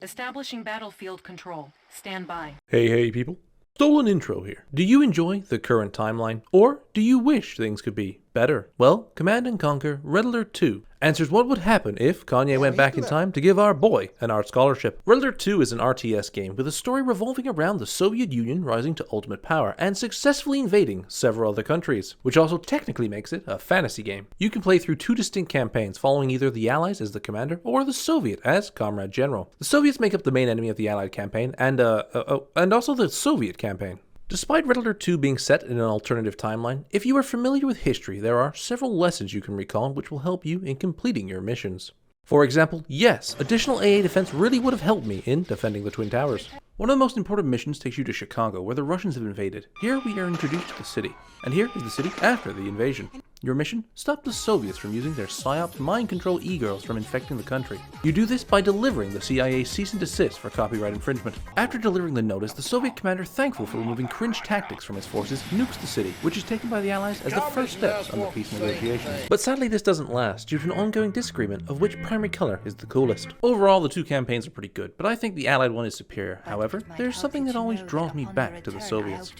Establishing battlefield control. Stand by. Hey people. Stolen intro here. Do you enjoy the current timeline? Or do you wish things could be better? Well, Command & Conquer Red Alert 2 answers what would happen if Kanye went back in time to give our boy an art scholarship. Red Alert 2 is an RTS game with a story revolving around the Soviet Union rising to ultimate power and successfully invading several other countries, which also technically makes it a fantasy game. You can play through two distinct campaigns following either the Allies as the commander or the Soviet as Comrade General. The Soviets make up the main enemy of the Allied campaign and also the Soviet campaign. Despite Red Alert 2 being set in an alternative timeline, if you are familiar with history, there are several lessons you can recall which will help you in completing your missions. For example, yes, additional AA defense really would have helped me in defending the Twin Towers. One of the most important missions takes you to Chicago, where the Russians have invaded. Here we are introduced to the city, and here is the city after the invasion. Your mission? Stop the Soviets from using their PSYOPs mind control e-girls from infecting the country. You do this by delivering the CIA's cease and desist for copyright infringement. After delivering the notice, the Soviet commander, thankful for removing cringe tactics from his forces, nukes the city, which is taken by the Allies as the first steps on the peace negotiations. But sadly this doesn't last, due to an ongoing disagreement of which primary color is the coolest. Overall, the two campaigns are pretty good, but I think the Allied one is superior. However, there's something that always draws me back to the Soviets.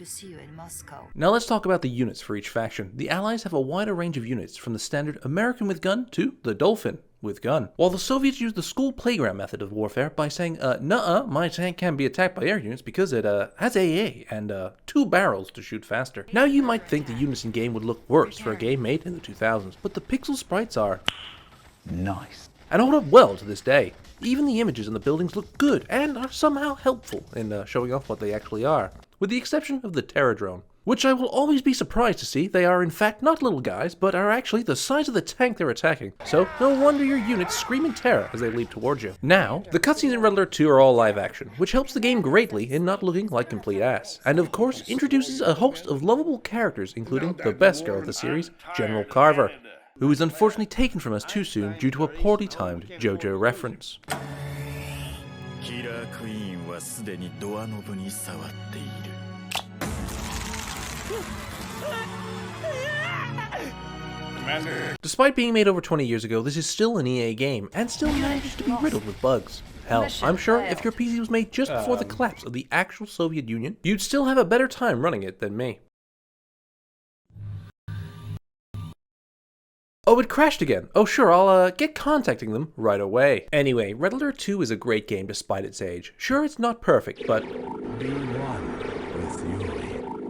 Now let's talk about the units for each faction. The Allies have a wider range of units, from the standard American with gun to the Dolphin with gun. While the Soviets use the school playground method of warfare by saying, nuh-uh, my tank can be attacked by air units because it has AA and two barrels to shoot faster. Now you might think the units in game would look worse for a game made in the 2000s, but the pixel sprites are nice and hold up well to this day. Even the images in the buildings look good and are somehow helpful in showing off what they actually are, with the exception of the Terror Drone, which I will always be surprised to see they are in fact not little guys, but are actually the size of the tank they're attacking. So no wonder your units scream in terror as they leap towards you. Now, the cutscenes in Red Alert 2 are all live action, which helps the game greatly in not looking like complete ass. And of course, introduces a host of lovable characters, including the best girl of the series, General Carver, who was unfortunately taken from us too soon due to a poorly timed JoJo reference. Despite being made over 20 years ago, this is still an EA game, and still manages to be riddled with bugs. Hell, I'm sure if your PC was made just before the collapse of the actual Soviet Union, you'd still have a better time running it than me. Oh, it crashed again. Oh sure, I'll get contacting them right away. Anyway, Red Alert 2 is a great game despite its age. Sure, it's not perfect, but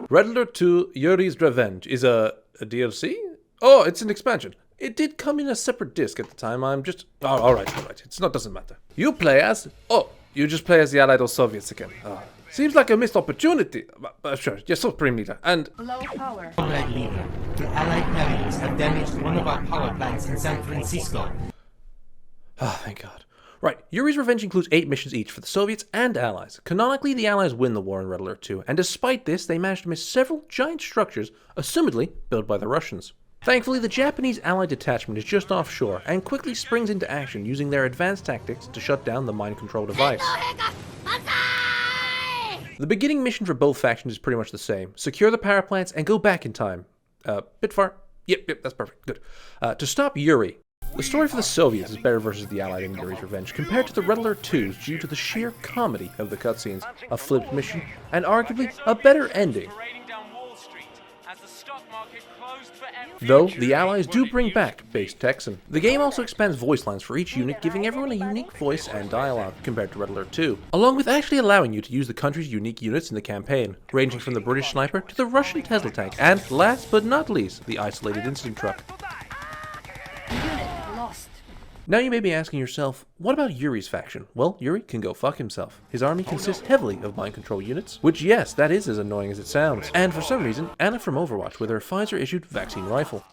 Red Alert 2 Yuri's Revenge is a DLC? Oh, it's an expansion. It did come in a separate disc at the time. I'm just... Oh, alright. Doesn't matter. You play as... Oh, you just play as the Allied or Soviets again. Seems like a missed opportunity. Sure, you're so premier. And... Low power. Comrade Leader, the Allied carriers have damaged one of our power plants in San Francisco. Ah, thank God. Right, Yuri's Revenge includes 8 missions each for the Soviets and Allies. Canonically, the Allies win the war in Red Alert 2, and despite this, they managed to miss several giant structures, assumedly built by the Russians. Thankfully, the Japanese Allied detachment is just offshore and quickly springs into action using their advanced tactics to shut down the mind control device. The beginning mission for both factions is pretty much the same. Secure the power plants and go back in time. Bit far? Yep, that's perfect. Good. To stop Yuri. The story for the Soviets is better versus the Allied in Yuri's Revenge compared to the Red Alert 2's due to the sheer comedy of the cutscenes, a flipped mission, and arguably a better ending. Though, the Allies do bring back base Texan. The game also expands voice lines for each unit, giving everyone a unique voice and dialogue compared to Red Alert 2, along with actually allowing you to use the country's unique units in the campaign, ranging from the British sniper to the Russian Tesla tank, and last but not least, the isolated incident truck. Now you may be asking yourself, what about Yuri's faction? Well, Yuri can go fuck himself. His army consists heavily of mind control units, which yes, that is as annoying as it sounds. And for some reason, Anna from Overwatch with her Pfizer-issued vaccine rifle.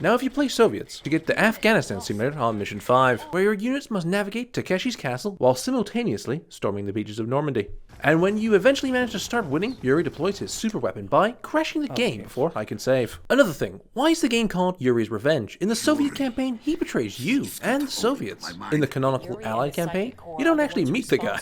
Now if you play Soviets, you get the Afghanistan simulator on Mission 5, where your units must navigate Takeshi's castle while simultaneously storming the beaches of Normandy. And when you eventually manage to start winning, Yuri deploys his super weapon by crashing the game before I can save. Another thing, why is the game called Yuri's Revenge? In the Soviet campaign, he betrays you and the Soviets. In the canonical Allied campaign, you don't actually meet the guy.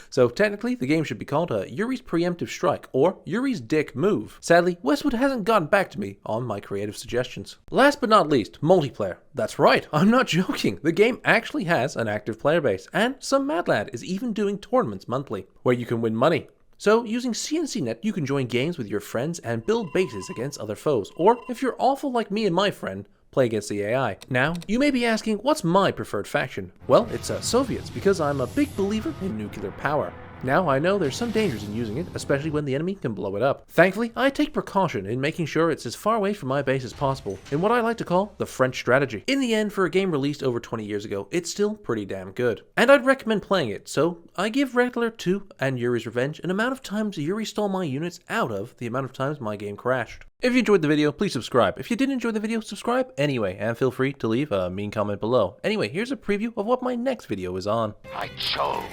So technically, the game should be called Yuri's Preemptive Strike, or Yuri's Dick Move. Sadly, Westwood hasn't gotten back to me on my creative suggestions. Last but but not least, multiplayer. That's right, I'm not joking. The game actually has an active player base, and some mad lad is even doing tournaments monthly, where you can win money. So, using CNCnet, you can join games with your friends and build bases against other foes, or if you're awful like me and my friend, play against the AI. Now, you may be asking, what's my preferred faction? Well, it's Soviets, because I'm a big believer in nuclear power. Now, I know there's some dangers in using it, especially when the enemy can blow it up. Thankfully, I take precaution in making sure it's as far away from my base as possible, in what I like to call the French strategy. In the end, for a game released over 20 years ago, it's still pretty damn good. And I'd recommend playing it, so I give Red Alert 2 and Yuri's Revenge an amount of times Yuri stole my units out of the amount of times my game crashed. If you enjoyed the video, please subscribe. If you didn't enjoy the video, subscribe anyway, and feel free to leave a mean comment below. Anyway, here's a preview of what my next video is on. I chose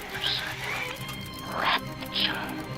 rapture.